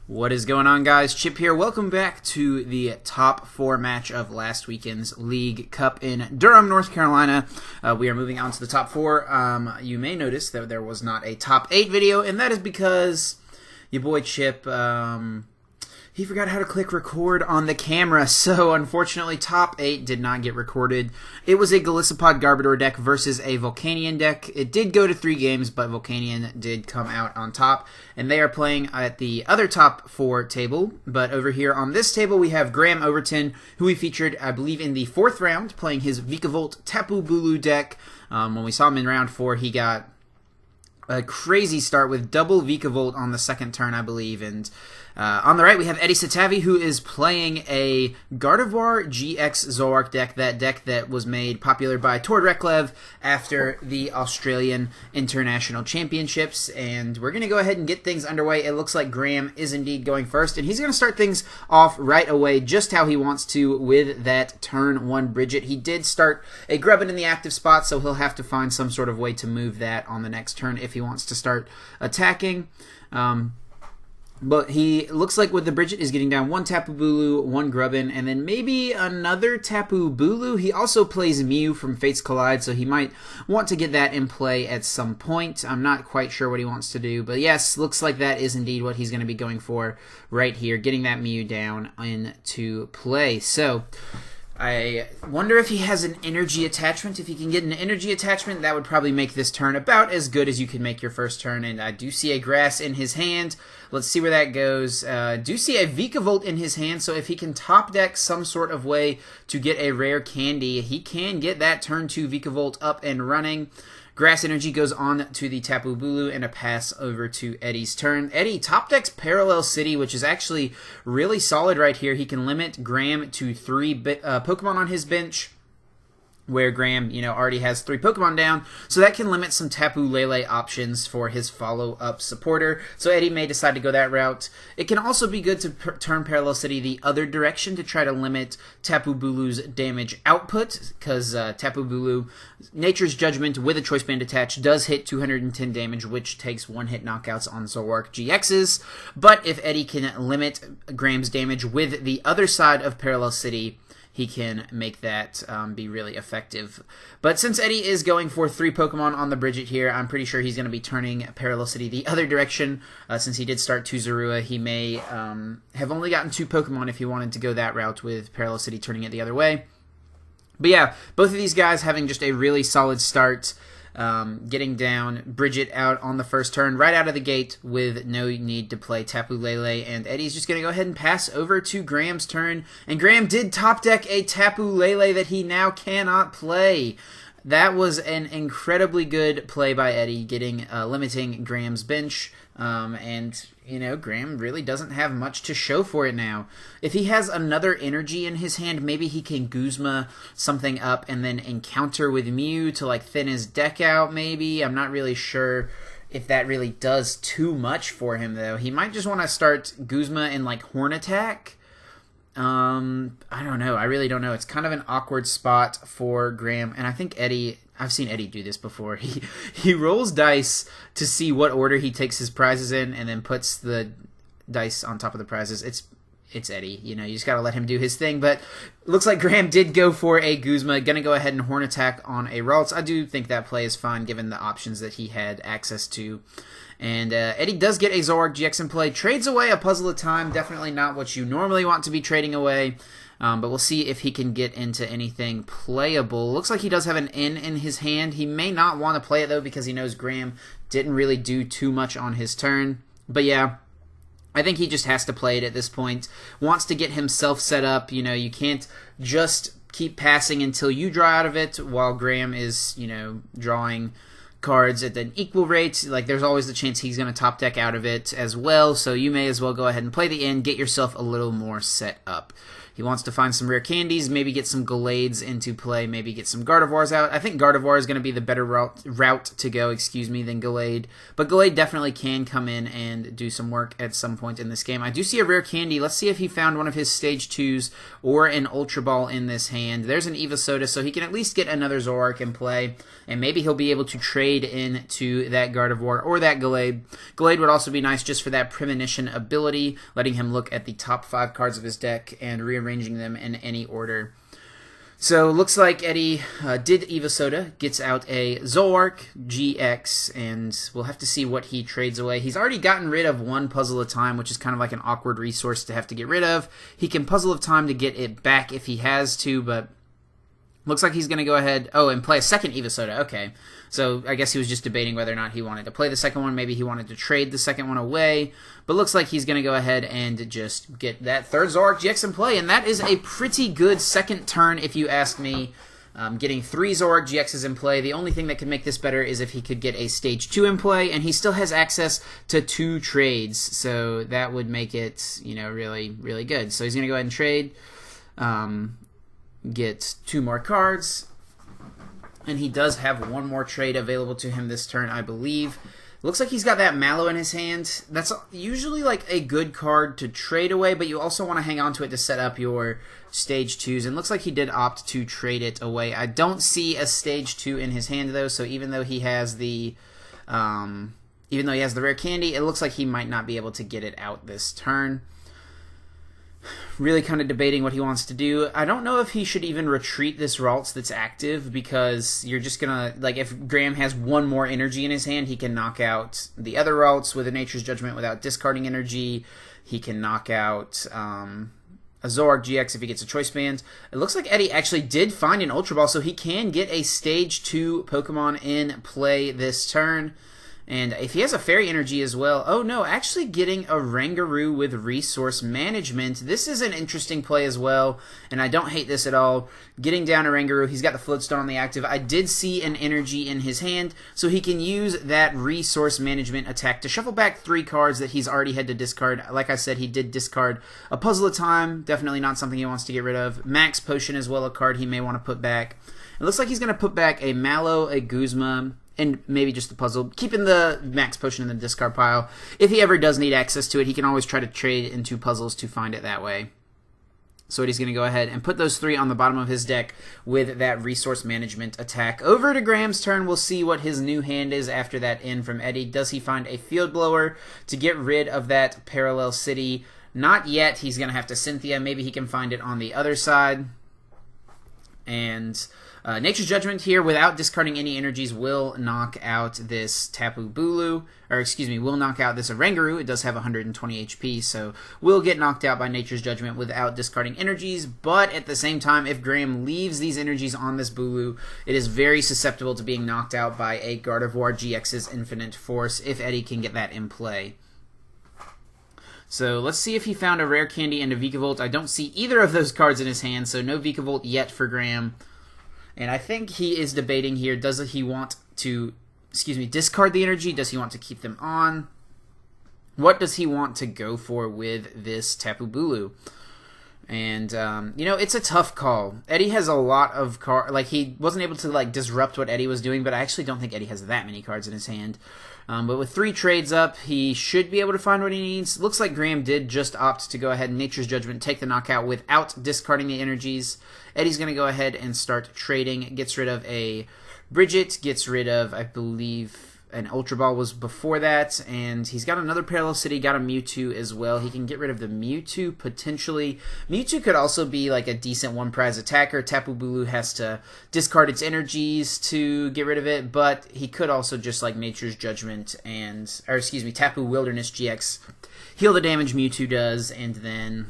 What is going on, guys? Chip here. Welcome back to the top 4 match of last weekend's League Cup in Durham, North Carolina. We are moving on to the top 4. You may notice that there was not a top 8 video, and that is because your boy Chip, he forgot how to click record on the camera, so unfortunately top 8 did not get recorded. It was a Golisopod Gardevoir deck versus a Volcanion deck. It did go to 3 games, but Volcanion did come out on top, and they are playing at the other top 4 table. But over here on this table we have Graham Overton, who we featured, I believe, in the 4th round, playing his Vikavolt Tapu Bulu deck. When we saw him in round 4, he got a crazy start with double Vikavolt on the 2nd turn, I believe. And on the right, we have Eddie Satavi, who is playing a Gardevoir GX Zoroark deck, that deck that was made popular by Tord Reklev after the Australian International Championships. And we're going to go ahead and get things underway. It looks like Graham is indeed going first, and he's going to start things off right away just how he wants to with that turn 1 Bridget. He did start a Grubbin in the active spot, so he'll have to find some sort of way to move that on the next turn if he wants to start attacking. But he looks like with the Bridget is getting down 1 Tapu Bulu, 1 Grubbin, and then maybe another Tapu Bulu. He also plays Mew from Fates Collide, so he might want to get that in play at some point. I'm not quite sure what he wants to do, but yes, looks like that is indeed what he's going to be going for right here, getting that Mew down into play. So I wonder if he has an energy attachment. If he can get an energy attachment, that would probably make this turn about as good as you can make your first turn. And I do see a grass in his hand. Let's see where that goes. Do see a Vikavolt in his hand, so if he can top deck some sort of way to get a rare candy, he can get that turn 2 Vikavolt up and running. Grass Energy goes on to the Tapu Bulu, and a pass over to Eddie's turn. Eddie top decks Parallel City, which is actually really solid right here. He can limit Graham to 3 Pokemon on his bench, where Graham, already has 3 Pokemon down, so that can limit some Tapu Lele options for his follow-up supporter. So Eddie may decide to go that route. It can also be good to turn Parallel City the other direction to try to limit Tapu Bulu's damage output, because Tapu Bulu, Nature's Judgment with a Choice Band attached, does hit 210 damage, which takes 1-hit knockouts on Zoroark GXs. But if Eddie can limit Graham's damage with the other side of Parallel City, he can make that be really effective. But since Eddie is going for 3 Pokemon on the Bridget here, I'm pretty sure he's going to be turning Parallel City the other direction. Since he did start 2 Zorua, he may have only gotten 2 Pokemon if he wanted to go that route with Parallel City turning it the other way. But yeah, both of these guys having just a really solid start. Getting down Bridget out on the first turn right out of the gate with no need to play Tapu Lele, and Eddie's just going to go ahead and pass over to Graham's turn, and Graham did top deck a Tapu Lele that he now cannot play. That was an incredibly good play by Eddie, getting limiting Graham's bench, and Graham really doesn't have much to show for it now. If he has another energy in his hand, maybe he can Guzma something up and then encounter with Mew to thin his deck out, maybe. I'm not really sure if that really does too much for him, though. He might just want to start Guzma in Horn Attack. I don't know. I really don't know. It's kind of an awkward spot for Graham, and I think Eddie, I've seen Eddie do this before. He rolls dice to see what order he takes his prizes in, and then puts the dice on top of the prizes. It's Eddie. You just got to let him do his thing. But it looks like Graham did go for a Guzma. Going to go ahead and Horn Attack on a Ralts. I do think that play is fine given the options that he had access to. And Eddie does get a Zoroark GX in play. Trades away a Puzzle of Time. Definitely not what you normally want to be trading away. But we'll see if he can get into anything playable. Looks like he does have an N in his hand. He may not want to play it, though, because he knows Graham didn't really do too much on his turn. But yeah, I think he just has to play it at this point. Wants to get himself set up. You can't just keep passing until you draw out of it while Graham is, drawing cards at an equal rate. There's always the chance he's going to top deck out of it as well, so you may as well go ahead and play the end, get yourself a little more set up. He wants to find some rare candies, maybe get some Galades into play, maybe get some Gardevoirs out. I think Gardevoir is going to be the better route to go, than Galade. But Galade definitely can come in and do some work at some point in this game. I do see a rare candy. Let's see if he found one of his Stage 2s or an Ultra Ball in this hand. There's an Evosoda, so he can at least get another Zoroark in play. And maybe he'll be able to trade into that Gardevoir or that Galade. Galade would also be nice just for that Premonition ability, letting him look at the top 5 cards of his deck and rearranging them in any order. So looks like Eddie did Evosoda, gets out a Zoroark GX, and we'll have to see what he trades away. He's already gotten rid of one Puzzle of Time, which is kind of like an awkward resource to have to get rid of. He can Puzzle of Time to get it back if he has to, but looks like he's going to go ahead, and play a second Evosoda. Okay, so I guess he was just debating whether or not he wanted to play the second one. Maybe he wanted to trade the second one away, but looks like he's going to go ahead and just get that third Zoroark GX in play, and that is a pretty good second turn if you ask me. Getting 3 Zoroark GXs in play. The only thing that could make this better is if he could get a Stage 2 in play, and he still has access to 2 trades, so that would make it, really, really good. So he's going to go ahead and trade. Get 2 more cards, and he does have 1 more trade available to him this turn, I believe. Looks like he's got that Mallow in his hand. That's usually like a good card to trade away, but you also want to hang on to it to set up your Stage 2s, and looks like he did opt to trade it away. I don't see a Stage 2 in his hand, though, so even though he has the rare candy, it looks like he might not be able to get it out this turn. Really kind of debating what he wants to do. I don't know if he should even retreat this Ralts that's active, because you're just gonna, if Graham has 1 more energy in his hand, he can knock out the other Ralts with a Nature's Judgment without discarding energy. He can knock out a Zoroark GX if he gets a Choice Band. It looks like Eddie actually did find an Ultra Ball, so he can get a Stage 2 Pokemon in play this turn. And if he has a Fairy Energy as well, oh no, actually getting a Rangaroo with Resource Management. This is an interesting play as well, and I don't hate this at all. Getting down a Rangaroo, he's got the Floatstone on the active. I did see an energy in his hand, so he can use that Resource Management attack to shuffle back 3 cards that he's already had to discard. Like I said, he did discard a Puzzle of Time, definitely not something he wants to get rid of. Max Potion as well, a card he may want to put back. It looks like he's going to put back a Mallow, a Guzma, and maybe just the puzzle, keeping the Max Potion in the discard pile. If he ever does need access to it, he can always try to trade into puzzles to find it that way. So he's going to go ahead and put those 3 on the bottom of his deck with that Resource Management attack. Over to Graham's turn, we'll see what his new hand is after that in from Eddie. Does he find a Field Blower to get rid of that Parallel City? Not yet. He's going to have to Cynthia. Maybe he can find it on the other side. And Nature's Judgment here, without discarding any energies, will knock out this Tapu Bulu, will knock out this Rangaroo. It does have 120 HP, so will get knocked out by Nature's Judgment without discarding energies, but at the same time, if Graham leaves these energies on this Bulu, it is very susceptible to being knocked out by a Gardevoir GX's Infinite Force, if Eddie can get that in play. So let's see if he found a rare candy and a Vikavolt. I don't see either of those cards in his hand, so no Vikavolt yet for Graham. And I think he is debating here, does he want to, discard the energy? Does he want to keep them on? What does he want to go for with this Tapu Bulu? And, it's a tough call. Eddie has a lot of cards. He wasn't able to, disrupt what Eddie was doing, but I actually don't think Eddie has that many cards in his hand. But with 3 trades up, he should be able to find what he needs. Looks like Graham did just opt to go ahead and Nature's Judgment, take the knockout without discarding the energies. Eddie's going to go ahead and start trading. Gets rid of a Bridget, gets rid of, I believe, an Ultra Ball was before that, and he's got another Parallel City, got a Mewtwo as well. He can get rid of the Mewtwo, potentially. Mewtwo could also be a decent 1-prize attacker. Tapu Bulu has to discard its energies to get rid of it, but he could also just Nature's Judgment Tapu Wilderness GX, heal the damage Mewtwo does, and then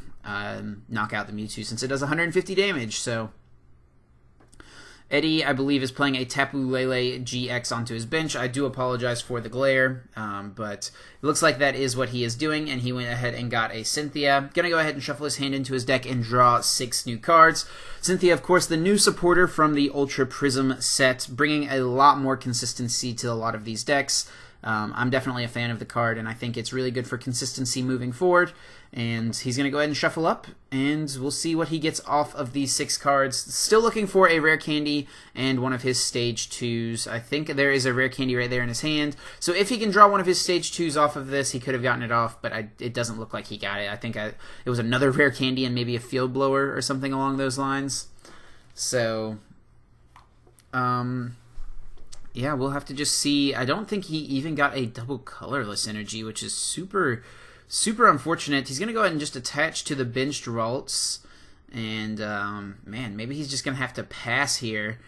knock out the Mewtwo since it does 150 damage, so Eddie, I believe, is playing a Tapu Lele GX onto his bench. I do apologize for the glare, but it looks like that is what he is doing, and he went ahead and got a Cynthia. Going to go ahead and shuffle his hand into his deck and draw 6 new cards. Cynthia, of course, the new supporter from the Ultra Prism set, bringing a lot more consistency to a lot of these decks. I'm definitely a fan of the card, and I think it's really good for consistency moving forward. And he's going to go ahead and shuffle up, and we'll see what he gets off of these 6 cards. Still looking for a rare candy and one of his stage 2s. I think there is a rare candy right there in his hand. So if he can draw one of his stage 2s off of this, he could have gotten it off, but it doesn't look like he got it. I think it was another rare candy and maybe a field blower or something along those lines. So, yeah, we'll have to just see. I don't think he even got a double colorless energy, which is super unfortunate. He's going to go ahead and just attach to the benched Ralts. And, man, maybe he's just going to have to pass here.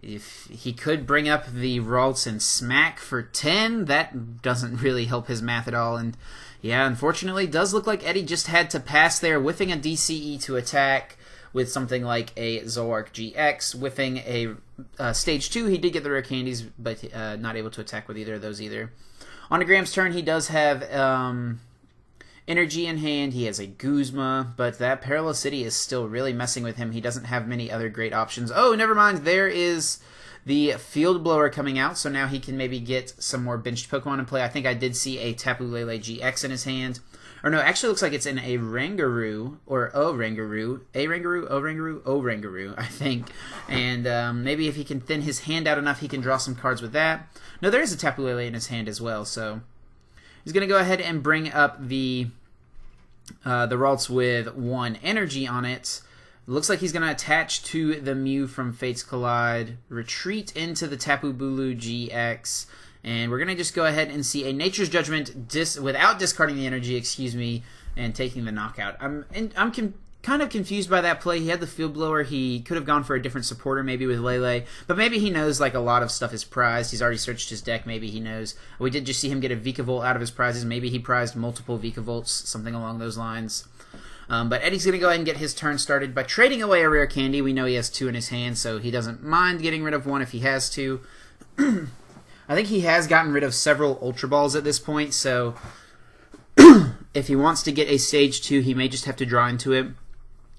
If he could bring up the Ralts and smack for 10, that doesn't really help his math at all. And, yeah, unfortunately, it does look like Eddie just had to pass there, whiffing a DCE to attack with something like a Zoroark GX, whiffing a Stage 2. He did get the rare candies, but not able to attack with either of those either. On a Graham's turn, he does have energy in hand. He has a Guzma, but that Perilous City is still really messing with him. He doesn't have many other great options. Oh, never mind. There is the Field Blower coming out, so now he can maybe get some more benched Pokemon in play. I think I did see a Tapu Lele GX in his hand. Or no, actually looks like it's in a Rangaroo, or Rangaroo, I think. And maybe if he can thin his hand out enough, he can draw some cards with that. No, there is a Tapu Lele in his hand as well, so he's going to go ahead and bring up the Ralts with 1 energy on it. Looks like he's going to attach to the Mew from Fates Collide, retreat into the Tapu Bulu GX, and we're going to just go ahead and see a Nature's Judgment without discarding the energy, and taking the knockout. I'm kind of confused by that play. He had the Field Blower. He could have gone for a different supporter, maybe with Lele, but maybe he knows like a lot of stuff is prized. He's already searched his deck. Maybe he knows. We did just see him get a Vikavolt out of his prizes. Maybe he prized multiple Vikavolts, something along those lines. But Eddie's going to go ahead and get his turn started by trading away a rare candy. We know he has 2 in his hand, so he doesn't mind getting rid of 1 if he has to. I think he has gotten rid of several Ultra Balls at this point, so if he wants to get a Stage 2, he may just have to draw into it.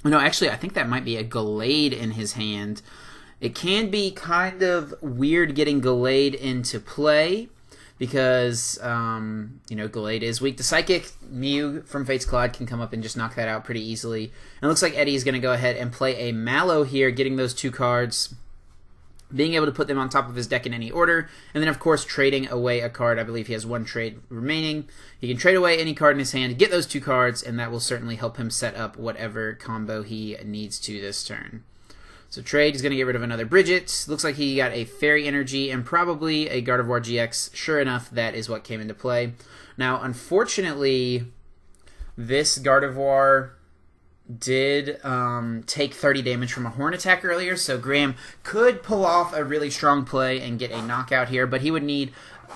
No, actually, I think that might be a Gallade in his hand. It can be kind of weird getting Gallade into play because, Gallade is weak to Psychic. Mew from Fates Collide can come up and just knock that out pretty easily. And it looks like Eddie is going to go ahead and play a Mallow here, getting those 2 cards, being able to put them on top of his deck in any order, and then, of course, trading away a card. I believe he has 1 trade remaining. He can trade away any card in his hand, get those 2 cards, and that will certainly help him set up whatever combo he needs to this turn. So trade is going to get rid of another Bridget. Looks like he got a Fairy Energy and probably a Gardevoir GX. Sure enough, that is what came into play. Now, unfortunately, this Gardevoir did take 30 damage from a Horn attack earlier, so Graham could pull off a really strong play and get a knockout here, but he would need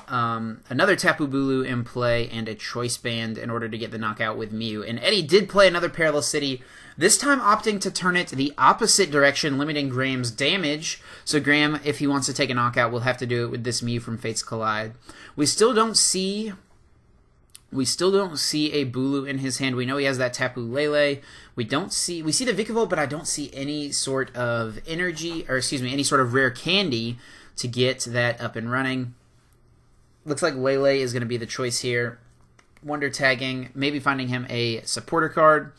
another Tapu Bulu in play and a Choice Band in order to get the knockout with Mew. And Eddie did play another Perilous City, this time opting to turn it the opposite direction, limiting Graham's damage. So Graham, if he wants to take a knockout, will have to do it with this Mew from Fates Collide. We still don't see a Bulu in his hand. We know he has that Tapu Lele. We see the Vikavolt, but I don't see any sort of any sort of rare candy to get that up and running. Looks like Lele is going to be the choice here. Wonder tagging, maybe finding him a supporter card.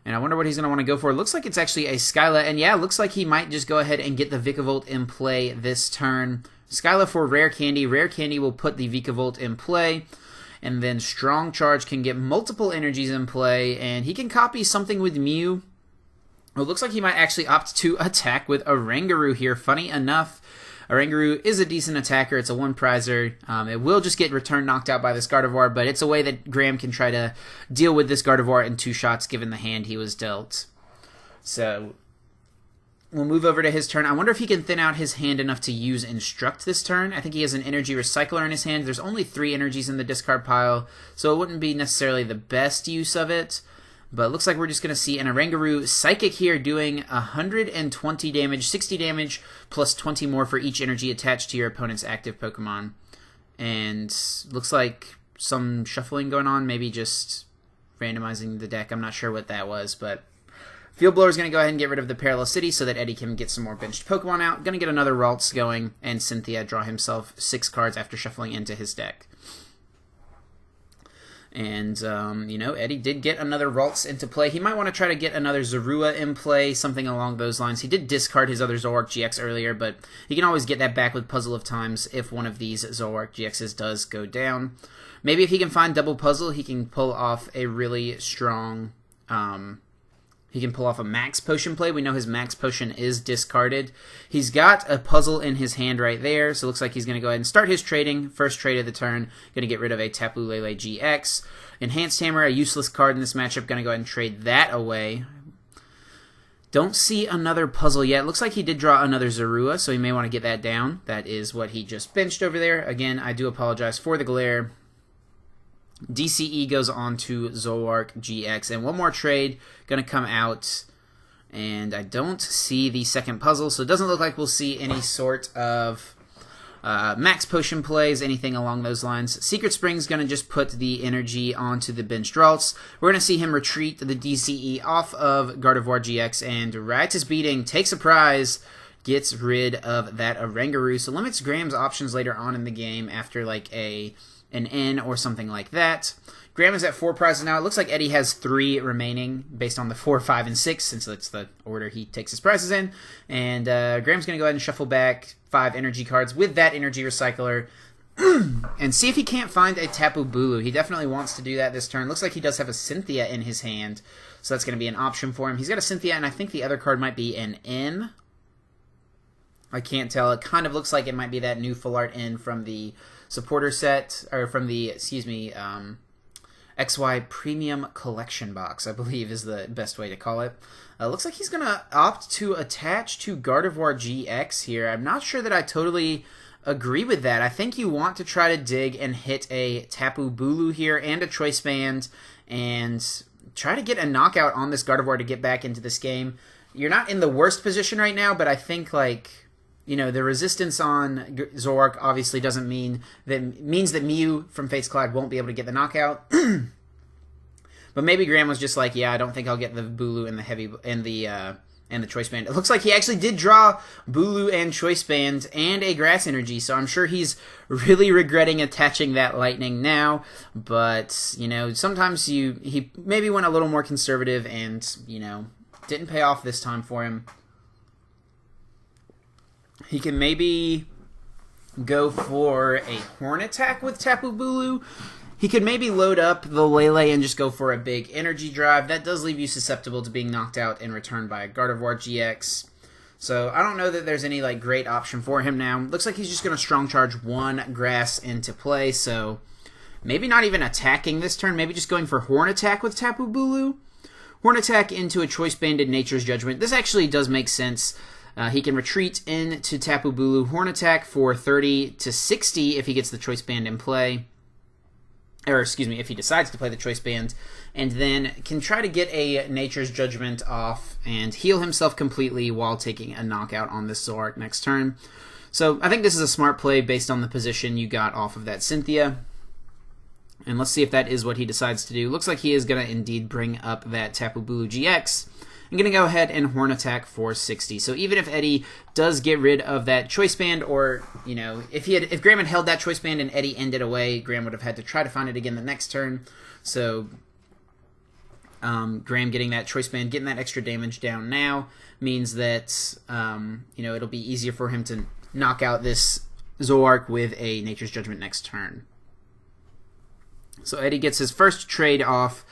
And I wonder what he's going to want to go for. Looks like it's actually a Skyla, and yeah, looks like he might just go ahead and get the Vikavolt in play this turn. Skyla for rare candy. Rare candy will put the Vikavolt in play. And then Strong Charge can get multiple energies in play, and he can copy something with Mew. It looks like he might actually opt to attack with a Rangaroo here. Funny enough, a Rangaroo is a decent attacker. It's a 1-prizer. It will just get returned knocked out by this Gardevoir, but it's a way that Graham can try to deal with this Gardevoir in 2 shots given the hand he was dealt. So we'll move over to his turn. I wonder if he can thin out his hand enough to use Instruct this turn. I think he has an Energy Recycler in his hand. There's only 3 energies in the discard pile, so it wouldn't be necessarily the best use of it. But it looks like we're just going to see an Rangaroo Psychic here doing 120 damage, 60 damage, plus 20 more for each energy attached to your opponent's active Pokemon. And looks like some shuffling going on, maybe just randomizing the deck. I'm not sure what that was, but Field Blower is going to go ahead and get rid of the Parallel City so that Eddie can get some more benched Pokemon out. Going to get another Ralts going, and Cynthia draw himself 6 cards after shuffling into his deck. And, you know, Eddie did get another Ralts into play. He might want to try to get another Zorua in play, something along those lines. He did discard his other Zoroark GX earlier, but he can always get that back with Puzzle of Times if one of these Zoroark GXs does go down. Maybe if he can find double Puzzle, he can pull off a really strong... he can pull off a Max Potion play. We know his Max Potion is discarded. He's got a puzzle in his hand right there, so it looks like he's going to go ahead and start his trading. First trade of the turn, going to get rid of a Tapu Lele GX. Enhanced Hammer, a useless card in this matchup, going to go ahead and trade that away. Don't see another puzzle yet. Looks like he did draw another Zorua, so he may want to get that down. That is what he just benched over there. Again, I do apologize for the glare. DCE goes on to Zoroark GX, and one more trade going to come out, and I don't see the second puzzle, so it doesn't look like we'll see any sort of Max Potion plays, anything along those lines. Secret Spring's going to just put the energy onto the benched Ralts. We're going to see him retreat the DCE off of Gardevoir GX, and Righteous Beating takes a prize, gets rid of that Oranguru, so limits Graham's options later on in the game after like an N or something like that. Graham is at 4 prizes now. It looks like Eddie has 3 remaining based on the 4, 5, and 6, since that's the order he takes his prizes in. And Graham's going to go ahead and shuffle back 5 energy cards with that energy recycler and see if he can't find a Tapu Bulu. He definitely wants to do that this turn. Looks like he does have a Cynthia in his hand, so that's going to be an option for him. He's got a Cynthia, and I think the other card might be an N. I can't tell. It kind of looks like it might be that new full art N from the supporter set, or from the, XY Premium Collection box, I believe is the best way to call it. Looks like he's going to opt to attach to Gardevoir GX here. I'm not sure that I totally agree with that. I think you want to try to dig and hit a Tapu Bulu here and a Choice Band and try to get a knockout on this Gardevoir to get back into this game. You're not in the worst position right now, but I think, like, you know, the resistance on Zoroark obviously doesn't means that Mew from Fates Collide won't be able to get the knockout. But maybe Graham was just like, yeah, I don't think I'll get the Bulu and the Choice Band. It looks like he actually did draw Bulu and Choice Band and a Grass Energy, so I'm sure he's really regretting attaching that Lightning now. But, you know, sometimes he maybe went a little more conservative and, you know, didn't pay off this time for him. He can maybe go for a Horn Attack with Tapu Bulu. He could maybe load up the Lele and just go for a big energy drive. That does leave you susceptible to being knocked out and returned by a Gardevoir GX. So I don't know that there's any like great option for him now. Looks like he's just going to Strong Charge 1 Grass into play. So maybe not even attacking this turn. Maybe just going for Horn Attack with Tapu Bulu. Horn Attack into a Choice Banded Nature's Judgment. This actually does make sense. He can retreat into Tapu Bulu, Horn Attack for 30 to 60 if he gets the Choice Band in play. Or, excuse me, if he decides to play the Choice Band, and then can try to get a Nature's Judgment off and heal himself completely while taking a knockout on this Zoroark next turn. So I think this is a smart play based on the position you got off of that Cynthia. And let's see if that is what he decides to do. Looks like he is going to indeed bring up that Tapu Bulu GX. I'm going to go ahead and Horn Attack for 60. So even if Eddie does get rid of that Choice Band, or, you know, if Graham had held that Choice Band and Eddie ended away, Graham would have had to try to find it again the next turn. So Graham getting that Choice Band, getting that extra damage down now, means that, you know, it'll be easier for him to knock out this Zoroark with a Nature's Judgment next turn. So Eddie gets his first trade off,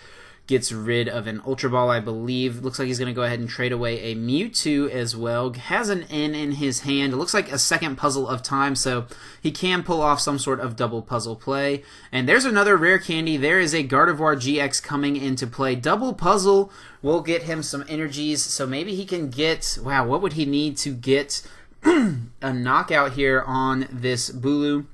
gets rid of an Ultra Ball, I believe. Looks like he's going to go ahead and trade away a Mewtwo as well. Has an N in his hand. It looks like a second Puzzle of Time, so he can pull off some sort of double puzzle play. And there's another rare candy. There is a Gardevoir GX coming into play. Double puzzle will get him some energies, so maybe he can get... Wow, what would he need to get a knockout here on this Bulu?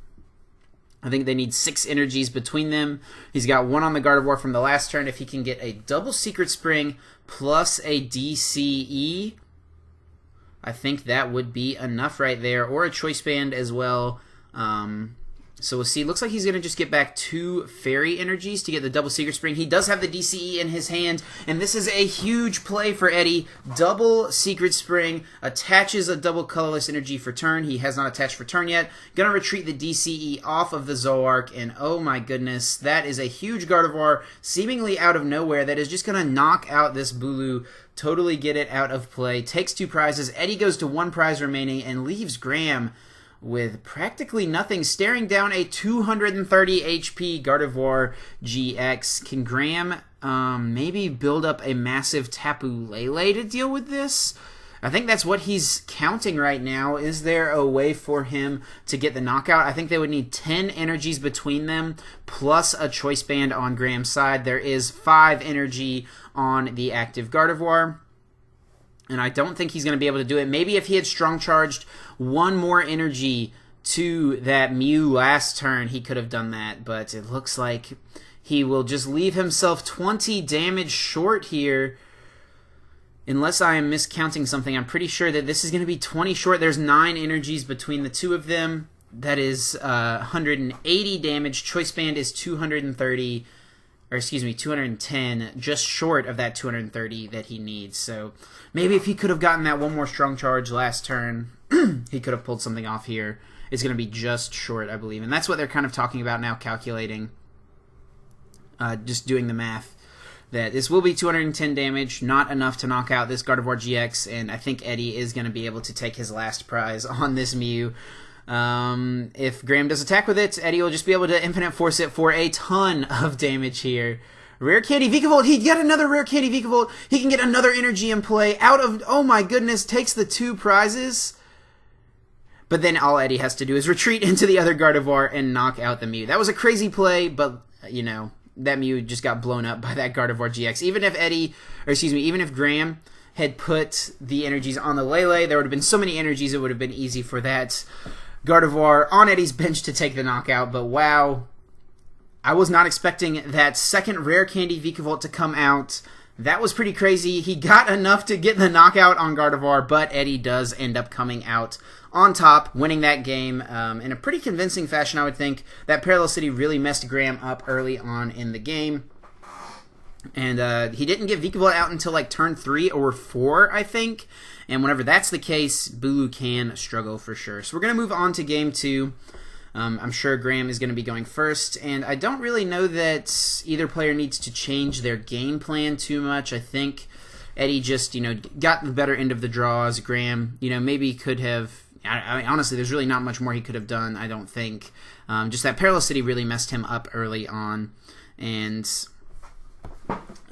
I think they need 6 energies between them. He's got 1 on the Gardevoir from the last turn. If he can get a double Secret Spring plus a DCE, I think that would be enough right there. Or a Choice Band as well. So we'll see. Looks like he's going to just get back 2 Fairy Energies to get the double Secret Spring. He does have the DCE in his hand, and this is a huge play for Eddie. Double Secret Spring, attaches a double Colorless Energy for turn. He has not attached for turn yet. Going to retreat the DCE off of the Zoroark, and oh my goodness, that is a huge Gardevoir, seemingly out of nowhere, that is just going to knock out this Bulu, totally get it out of play. Takes 2 prizes. Eddie goes to 1 prize remaining and leaves Graham with practically nothing, staring down a 230 HP Gardevoir GX. Can Graham maybe build up a massive Tapu Lele to deal with this? I think that's what he's counting right now. Is there a way for him to get the knockout? I think they would need 10 energies between them, plus a Choice Band on Graham's side. There is 5 energy on the active Gardevoir, and I don't think he's going to be able to do it. Maybe if he had strong charged 1 more energy to that Mew last turn, he could have done that. But it looks like he will just leave himself 20 damage short here. Unless I am miscounting something, I'm pretty sure that this is going to be 20 short. There's 9 energies between the 2 of them. That is 180 damage. Choice Band is 230, or excuse me, 210, just short of that 230 that he needs. So maybe if he could have gotten that 1 more strong charge last turn, he could have pulled something off here. It's going to be just short, I believe. And that's what they're kind of talking about now, calculating, just doing the math, that this will be 210 damage, not enough to knock out this Gardevoir GX, and I think Eddie is going to be able to take his last prize on this Mew. If Graham does attack with it, Eddie will just be able to Infinite Force it for a ton of damage here. Rare Candy Vikavolt, he get another Rare Candy Vikavolt, he can get another energy in play, out of, oh my goodness, takes the 2 prizes. But then all Eddie has to do is retreat into the other Gardevoir and knock out the Mew. That was a crazy play, but, you know, that Mew just got blown up by that Gardevoir GX. Even if Graham had put the energies on the Lele, there would have been so many energies, it would have been easy for that Gardevoir on Eddie's bench to take the knockout. But wow, I was not expecting that second Rare Candy Vikavolt to come out. That was pretty crazy. He got enough to get the knockout on Gardevoir, but Eddie does end up coming out on top, winning that game in a pretty convincing fashion, I would think. That Parallel City really messed Graham up early on in the game. And he didn't get Vikavolt out until like turn 3 or 4, I think. And whenever that's the case, Bulu can struggle for sure. So we're going to move on to game 2. I'm sure Graham is going to be going first, and I don't really know that either player needs to change their game plan too much. I think Eddie just, got the better end of the draws. Graham, maybe could have, I mean, honestly, there's really not much more he could have done, I don't think. Just that Parallel City really messed him up early on. And,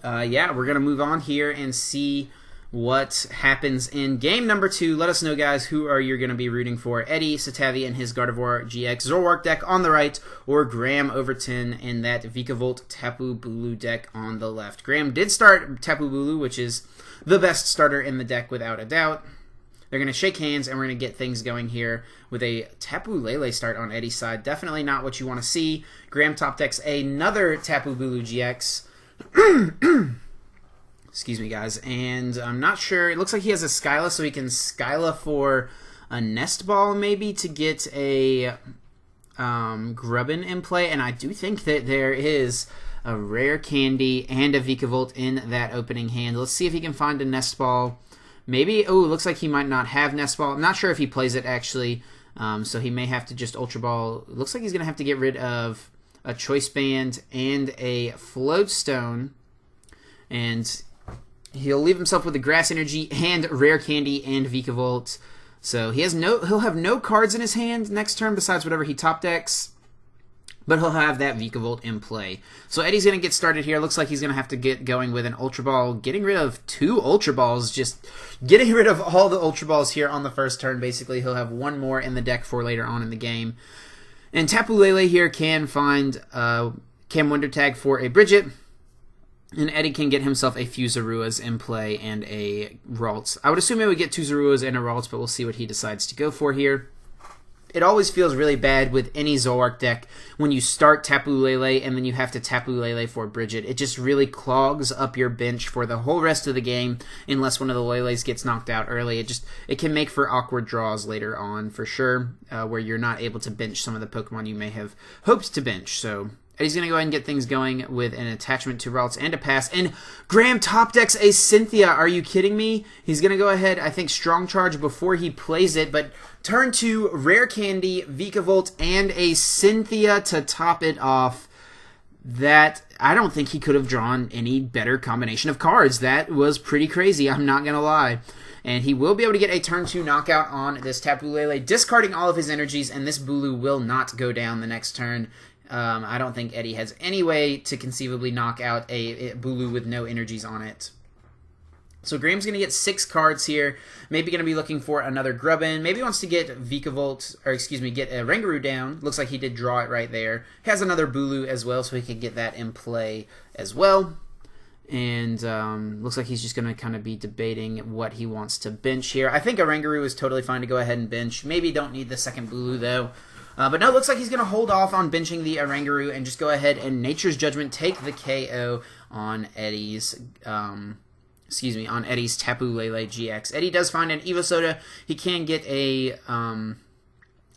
yeah, we're going to move on here and see what happens in game number 2. Let us know, guys, who are you going to be rooting for? Eddie Satavi and his Gardevoir GX Zoroark deck on the right, or Graham Overton in that Vikavolt Tapu Bulu deck on the left. Graham did start Tapu Bulu, which is the best starter in the deck without a doubt. They're going to shake hands, and we're going to get things going here with a Tapu Lele start on Eddie's side. Definitely not what you want to see. Graham top decks another Tapu Bulu GX. Excuse me, guys. And I'm not sure. It looks like he has a Skyla, so he can Skyla for a Nest Ball maybe to get a Grubbin in play. And I do think that there is a Rare Candy and a Vikavolt in that opening hand. Let's see if he can find a Nest Ball. Maybe. Oh, it looks like he might not have Nest Ball. I'm not sure if he plays it, actually. So he may have to just Ultra Ball. It looks like he's going to have to get rid of a Choice Band and a Floatstone. And he'll leave himself with a Grass Energy and Rare Candy and Vikavolt. So he'll have no cards in his hand next turn besides whatever he top decks. But he'll have that Vikavolt in play. So Eddie's going to get started here. Looks like he's going to have to get going with an Ultra Ball. Getting rid of 2 Ultra Balls. Just getting rid of all the Ultra Balls here on the first turn. Basically, he'll have 1 more in the deck for later on in the game. And Tapu Lele here can find Cam Wonder Tag for a Bridget. And Eddie can get himself a few Zoruas in play and a Ralts. I would assume he would get 2 Zoruas and a Ralts, but we'll see what he decides to go for here. it always feels really bad with any Zoroark deck when you start Tapu Lele and then you have to Tapu Lele for Bridget. It just really clogs up your bench for the whole rest of the game unless one of the Leles gets knocked out early. It can make for awkward draws later on for sure, where you're not able to bench some of the Pokemon you may have hoped to bench. So Eddie's going to go ahead and get things going with an attachment to routes and a pass. And Graham top decks a Cynthia. Are you kidding me? He's going to go ahead, I think, Strong Charge before he plays it. But turn 2, Rare Candy, Vikavolt, and a Cynthia to top it off. That, I don't think he could have drawn any better combination of cards. That was pretty crazy, I'm not going to lie. And he will be able to get a turn 2 knockout on this Tapu Lele, discarding all of his energies, and this Bulu will not go down the next turn. I don't think Eddie has any way to conceivably knock out a Bulu with no energies on it. So Graham's going to get 6 cards here. Maybe going to be looking for another Grubbin. Maybe he wants to get Vikavolt, or excuse me, get a Rangaroo down. Looks like he did draw it right there. Has another Bulu as well, so he could get that in play as well. And looks like he's just going to kind of be debating what he wants to bench here. I think a Rangaroo is totally fine to go ahead and bench. Maybe don't need the second Bulu, though. But no, it looks like he's going to hold off on benching the Oranguru and just go ahead and Nature's Judgment take the KO on Eddie's, on Eddie's Tapu Lele GX. Eddie does find an Evosoda. He can get a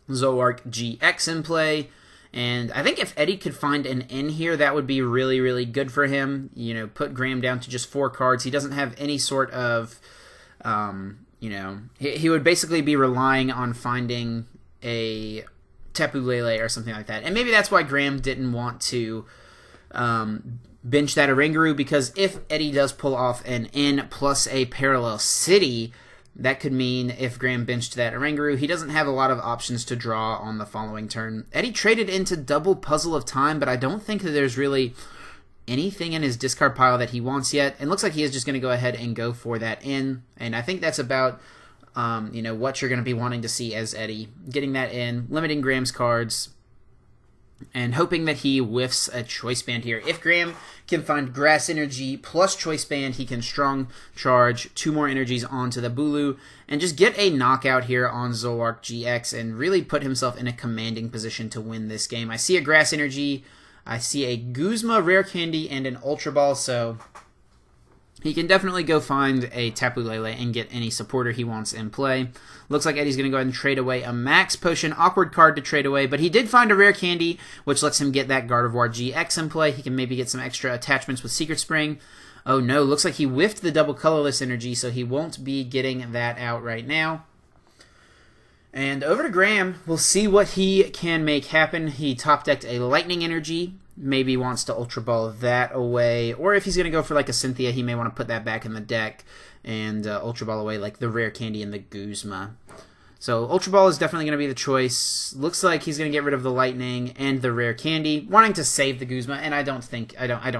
Zoroark GX in play. And I think if Eddie could find an N here, that would be really, really good for him. You know, put Graham down to just 4 cards. He doesn't have any sort of, he would basically be relying on finding a Tapu Lele or something like that. And maybe that's why Graham didn't want to bench that Oranguru, because if Eddie does pull off an N plus a Parallel City, that could mean if Graham benched that Oranguru, he doesn't have a lot of options to draw on the following turn. Eddie traded into double Puzzle of Time, but I don't think that there's really anything in his discard pile that he wants yet. And looks like he is just going to go ahead and go for that N. And I think that's about what you're going to be wanting to see as Eddie. Getting that in, limiting Graham's cards, and hoping that he whiffs a Choice Band here. If Graham can find Grass Energy plus Choice Band, he can Strong Charge 2 more energies onto the Bulu and just get a knockout here on Zoroark GX and really put himself in a commanding position to win this game. I see a Grass Energy, I see a Guzma Rare Candy, and an Ultra Ball, so he can definitely go find a Tapu Lele and get any supporter he wants in play. Looks like Eddie's going to go ahead and trade away a Max Potion. Awkward card to trade away, but he did find a Rare Candy, which lets him get that Gardevoir GX in play. He can maybe get some extra attachments with Secret Spring. Oh no, looks like he whiffed the double colorless energy, so he won't be getting that out right now. And over to Graham. We'll see what he can make happen. He top-decked a Lightning Energy. Maybe wants to Ultra Ball that away. Or if he's going to go for like a Cynthia, he may want to put that back in the deck and Ultra Ball away like the Rare Candy and the Guzma. So Ultra Ball is definitely going to be the choice. Looks like he's going to get rid of the Lightning and the Rare Candy, wanting to save the Guzma, and I don't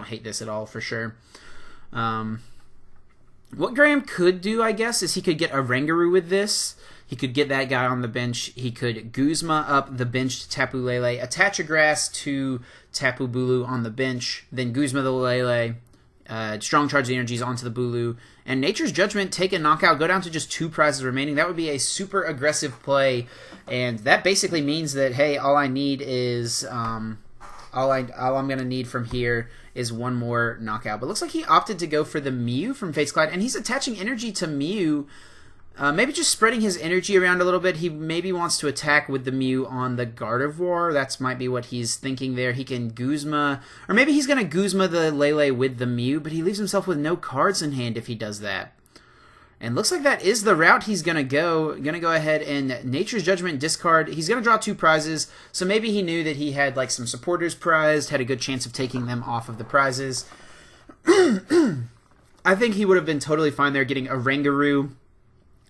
hate this at all for sure. What Graham could do, I guess, is he could get a Rangaroo with this. He could get that guy on the bench. He could Guzma up the benched Tapu Lele, attach a Grass to Tapu Bulu on the bench, then Guzma the Lele, Strong Charge the energies onto the Bulu, and Nature's Judgment, take a knockout, go down to just 2 prizes remaining. That would be a super aggressive play, and that basically means that, hey, all I need is, all I'm going to need from here is 1 more knockout. But looks like he opted to go for the Mew from Fates Collide, and he's attaching energy to Mew. Maybe just spreading his energy around a little bit. He maybe wants to attack with the Mew on the Gardevoir. That might be what he's thinking there. He can Guzma, or maybe he's going to Guzma the Lele with the Mew, but he leaves himself with no cards in hand if he does that. And looks like that is the route he's going to go. Going to go ahead and Nature's Judgment discard. He's going to draw 2 prizes, so maybe he knew that he had like some supporters prized, had a good chance of taking them off of the prizes. I think he would have been totally fine there getting a Rangaroo,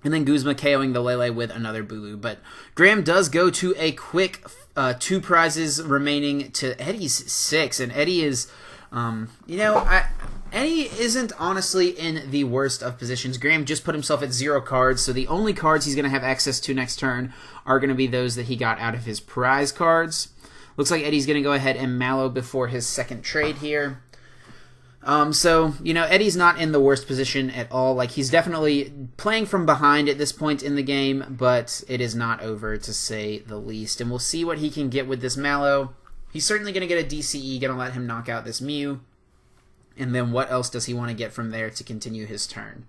and then Guzma KOing the Lele with another Bulu. But Graham does go to a quick 2 prizes remaining to Eddie's 6. And Eddie is, Eddie isn't honestly in the worst of positions. Graham just put himself at 0 cards, so the only cards he's going to have access to next turn are going to be those that he got out of his prize cards. Looks like Eddie's going to go ahead and Mallow before his second trade here. So, you know, Eddie's not in the worst position at all. Like, he's definitely playing from behind at this point in the game, but it is not over, to say the least. And we'll see what he can get with this Mallow. He's certainly going to get a DCE, going to let him knock out this Mew. And then what else does he want to get from there to continue his turn?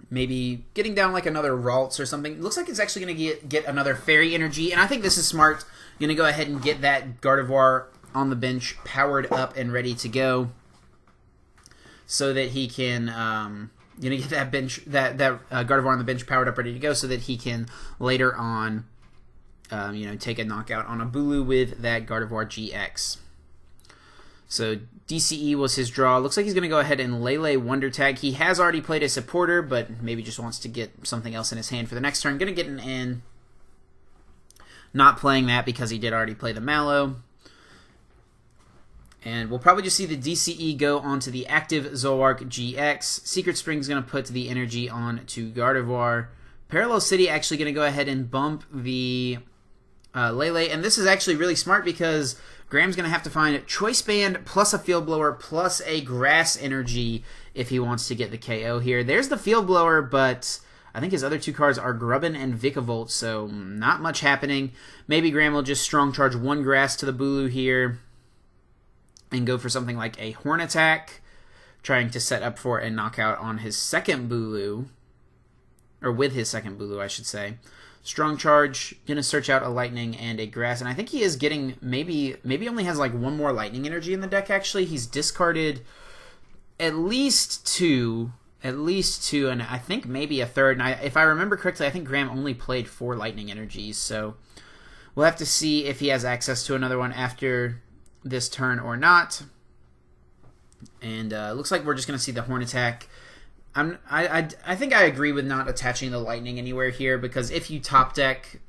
Maybe getting down like another Ralts or something. Looks like it's actually going to get another Fairy Energy, and I think this is smart. Going to go ahead and get that Gardevoir on the bench powered up and ready to go, so that he can get that Gardevoir on the bench powered up ready to go, so that he can later on take a knockout on a Bulu with that Gardevoir GX. So DCE was his draw. Looks like he's going to go ahead and Lele Wonder Tag. He has already played a supporter, but maybe just wants to get something else in his hand for the next turn. Going to get an N. Not playing that because he did already play the Mallow. And we'll probably just see the DCE go onto the active Zoroark GX. Secret Spring's going to put the energy on to Gardevoir. Parallel City actually going to go ahead and bump the Lele. And this is actually really smart because Graham's going to have to find Choice Band plus a Field Blower plus a Grass Energy if he wants to get the KO here. There's the Field Blower, but I think his other two cards are Grubbin and Vikavolt, so not much happening. Maybe Graham will just Strong Charge one Grass to the Bulu here and go for something like a Horn Attack, trying to set up for a knockout on his second Bulu, or with his second Bulu, I should say. Strong Charge, gonna search out a Lightning and a Grass, and I think he is getting maybe only has like one more Lightning Energy in the deck. Actually, he's discarded at least two, and I think maybe a third. And if I remember correctly, I think Graham only played 4 Lightning Energies, so we'll have to see if he has access to another one after this turn or not. And looks like we're just gonna see the Horn Attack. I think I agree with not attaching the Lightning anywhere here, because if you top deck,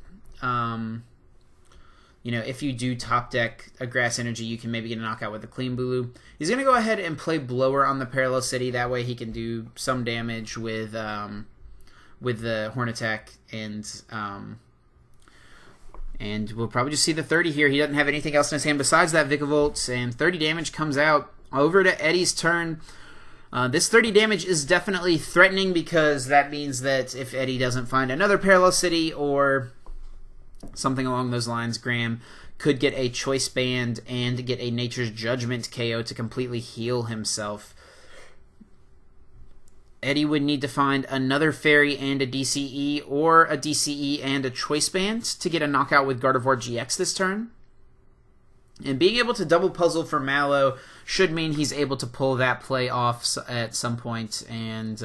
if you do top deck a Grass Energy, you can maybe get a knockout with a clean Bulu. He's going to go ahead and play Blower on the Parallel City. That way he can do some damage with the Horn Attack, and we'll probably just see the 30 here. He doesn't have anything else in his hand besides that Vikavolt, and 30 damage comes out. Over to Eddie's turn. This 30 damage is definitely threatening, because that means that if Eddie doesn't find another Parallel City or something along those lines, Graham could get a Choice Band and get a Nature's Judgment KO to completely heal himself. Eddie would need to find another Fairy and a DCE, or a DCE and a Choice Band to get a knockout with Gardevoir GX this turn. And being able to double puzzle for Mallow should mean he's able to pull that play off at some point. And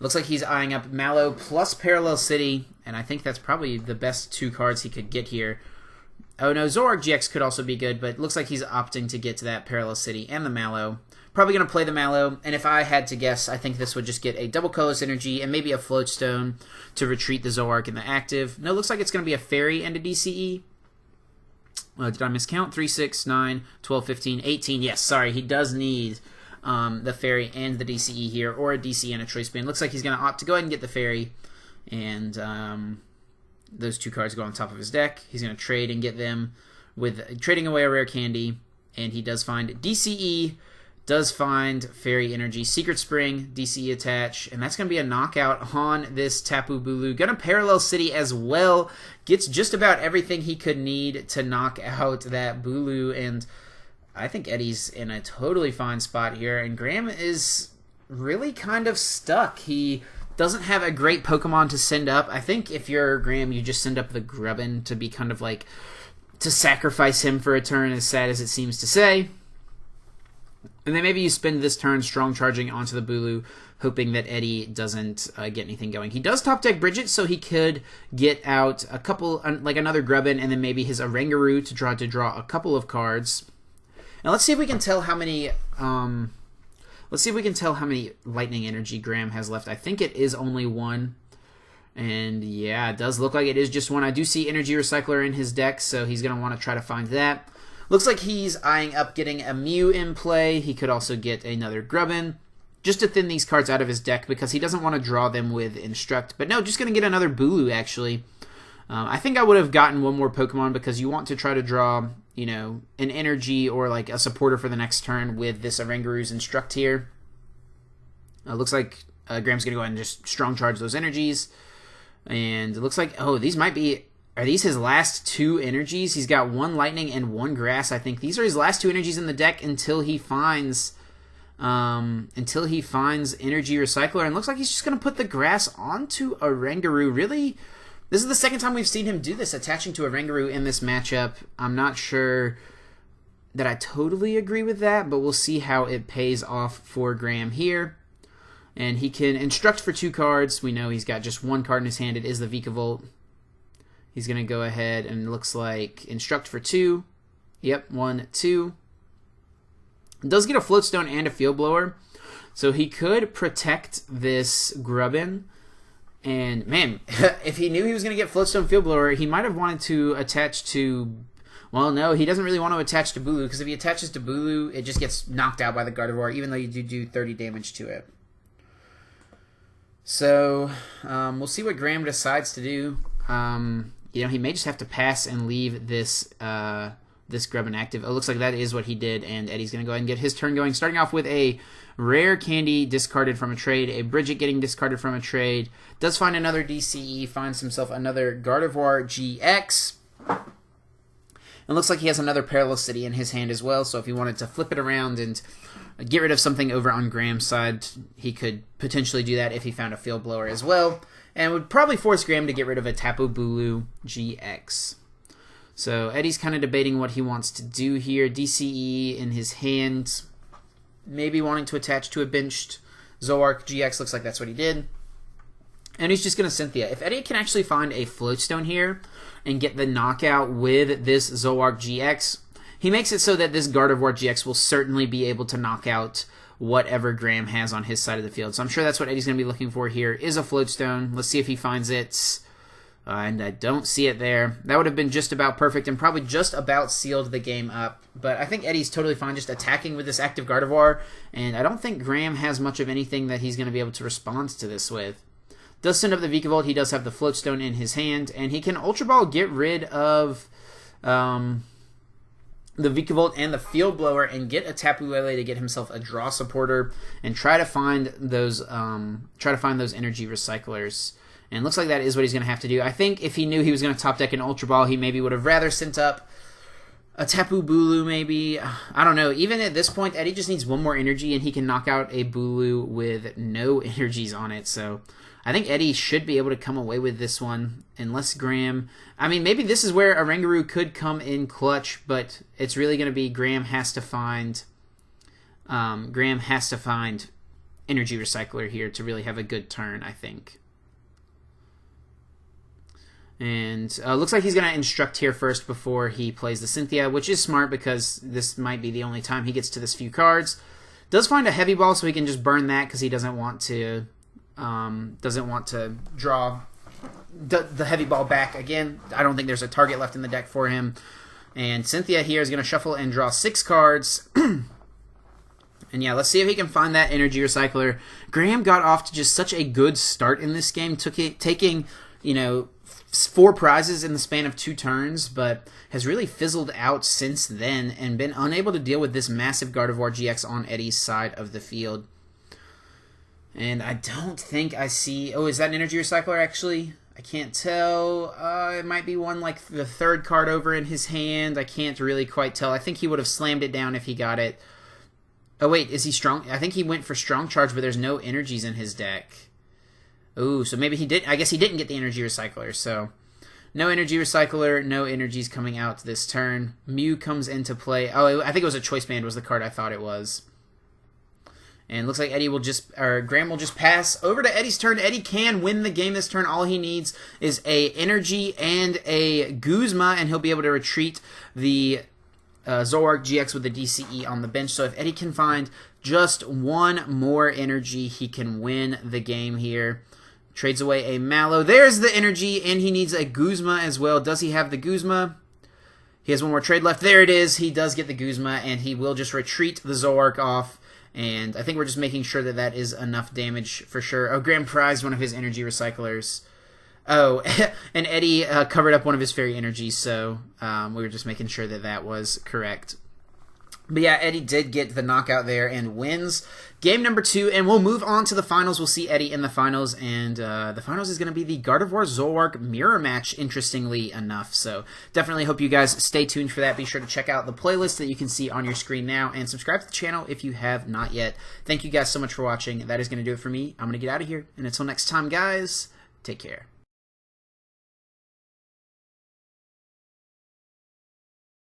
looks like he's eyeing up Mallow plus Parallel City, and I think that's probably the best 2 cards he could get here. Oh no, Zoroark GX could also be good, but it looks like he's opting to get to that Parallel City and the Mallow. Probably going to play the Mallow, and if I had to guess, I think this would just get a double Colorless Energy and maybe a Floatstone to retreat the Zoroark in the active. No, it looks like it's going to be a Fairy and a DCE. Did I miscount? 3, 6, 9, 12, 15, 18. Yes, sorry, he does need the Fairy and the DCE here, or a DCE and a Choice Band. Looks like he's going to opt to go ahead and get the Fairy, and those 2 cards go on top of his deck. He's going to trade and get them with trading away a Rare Candy, and he does find DCE, does find Fairy Energy, Secret Spring, DCE attach, and that's going to be a knockout on this Tapu Bulu. Going to Parallel City as well. Gets just about everything he could need to knock out that Bulu, and I think Eddie's in a totally fine spot here, and Graham is really kind of stuck. He doesn't have a great Pokemon to send up. I think if you're Graham, you just send up the Grubbin to be kind of like, to sacrifice him for a turn, as sad as it seems to say. And then maybe you spend this turn Strong Charging onto the Bulu, hoping that Eddie doesn't get anything going. He does top deck Bridget, so he could get out a couple, like another Grubbin, and then maybe his Oranguru to draw a couple of cards. Now let's see if we can tell how many. Lightning Energy Graham has left. I think it is only 1. And yeah, it does look like it is just 1. I do see Energy Recycler in his deck, so he's going to want to try to find that. Looks like he's eyeing up getting a Mew in play. He could also get another Grubbin, just to thin these cards out of his deck, because he doesn't want to draw them with Instruct. But no, just going to get another Bulu, actually. I think I would have gotten one more Pokemon, because you want to try to draw you know, an energy or like a supporter for the next turn with this Orangaru's Instruct here. Looks like Graham's going to go ahead and just strong charge those energies. And it looks like, oh, these might be, are these his last 2 energies? He's got 1 lightning and 1 grass. I think these are his last 2 energies in the deck until he finds Energy Recycler. And looks like he's just going to put the grass onto Orangaru. Really? This is the second time we've seen him do this, attaching to Orangaru in this matchup. I'm not sure that I totally agree with that, but we'll see how it pays off for Graham here. And he can Instruct for 2 cards. We know he's got just 1 card in his hand. It is the Vikavolt. He's going to go ahead and it looks like Instruct for 2. Yep, 1, 2. Does get a Floatstone and a Field Blower. So he could protect this Grubbin. And, man, if he knew he was going to get Floatstone Field Blower, he might have wanted to attach to... Well, no, he doesn't really want to attach to Bulu, because if he attaches to Bulu, it just gets knocked out by the Gardevoir, even though you do 30 damage to it. So, we'll see what Graham decides to do. You know, he may just have to pass and leave this this Grubbin active. It looks like that is what he did, and Eddie's going to go ahead and get his turn going, starting off with a Rare Candy discarded from a trade, a Bridget getting discarded from a trade, does find another DCE, finds himself another Gardevoir GX. It looks like he has another Perilous City in his hand as well, so if he wanted to flip it around and get rid of something over on Graham's side, he could potentially do that if he found a Field Blower as well, and would probably force Graham to get rid of a Tapu Bulu GX. So Eddie's kind of debating what he wants to do here. DCE in his hand, maybe wanting to attach to a benched Zoroark GX. Looks like that's what he did. And he's just going to Cynthia. If Eddie can actually find a Floatstone here and get the knockout with this Zoroark GX, he makes it so that this Gardevoir GX will certainly be able to knock out whatever Graham has on his side of the field. So I'm sure that's what Eddie's going to be looking for here, is a Floatstone. Let's see if he finds it. And I don't see it there. That would have been just about perfect and probably just about sealed the game up. But I think Eddie's totally fine just attacking with this active Gardevoir. And I don't think Graham has much of anything that he's going to be able to respond to this with. Does send up the Vikavolt. He does have the Floatstone in his hand. And he can Ultra Ball get rid of the Vikavolt and the Field Blower and get a Tapu Lele to get himself a draw supporter and try to find those energy recyclers. And it looks like that is what he's going to have to do. I think if he knew he was going to top deck an Ultra Ball, he maybe would have rather sent up a Tapu Bulu maybe. I don't know. Even at this point, Eddie just needs 1 more energy and he can knock out a Bulu with no energies on it. So I think Eddie should be able to come away with this one unless Graham... I mean, maybe this is where Orangaru could come in clutch, but it's really going to be Graham has to find Energy Recycler here to really have a good turn, I think. And looks like he's going to Instruct here first before he plays the Cynthia, which is smart because this might be the only time he gets to this few cards. Does find a Heavy Ball, so he can just burn that because he doesn't want to draw the Heavy Ball back again. I don't think there's a target left in the deck for him. And Cynthia here is going to shuffle and draw 6 cards. And yeah, let's see if he can find that Energy Recycler. Graham got off to just such a good start in this game, taking, you know, 4 prizes in the span of 2 turns, but has really fizzled out since then and been unable to deal with this massive Gardevoir GX on Eddie's side of the field. And I don't think I see... Oh, is that an Energy Recycler, actually? I can't tell. It might be one like the 3rd card over in his hand. I can't really quite tell. I think he would have slammed it down if he got it. Oh, wait, is he strong? I think he went for Strong Charge, but there's no energies in his deck. Ooh, so maybe he did. I guess he didn't get the Energy Recycler, so no Energy Recycler, no energies coming out this turn. Mew comes into play. Oh, I think it was a Choice Band was the card I thought it was. And looks like Graham will just pass over to Eddie's turn. Eddie can win the game this turn. All he needs is a energy and a Guzma, and he'll be able to retreat the Zoroark GX with the DCE on the bench. So if Eddie can find just 1 more energy, he can win the game here. Trades away a Mallow. There's the energy, and he needs a Guzma as well. Does he have the Guzma? He has 1 more trade left. There it is. He does get the Guzma, and he will just retreat the Zoroark off. And I think we're just making sure that that is enough damage for sure. Oh, Graham prized one of his Energy Recyclers. Oh, and Eddie covered up one of his fairy energies, so we were just making sure that that was correct. But yeah, Eddie did get the knockout there and wins game number 2, and we'll move on to the finals. We'll see Eddie in the finals, and the finals is going to be the Gardevoir Zoroark mirror match, interestingly enough. So definitely hope you guys stay tuned for that. Be sure to check out the playlist that you can see on your screen now, and subscribe to the channel if you have not yet. Thank you guys so much for watching. That is going to do it for me. I'm going to get out of here, and until next time, guys, take care.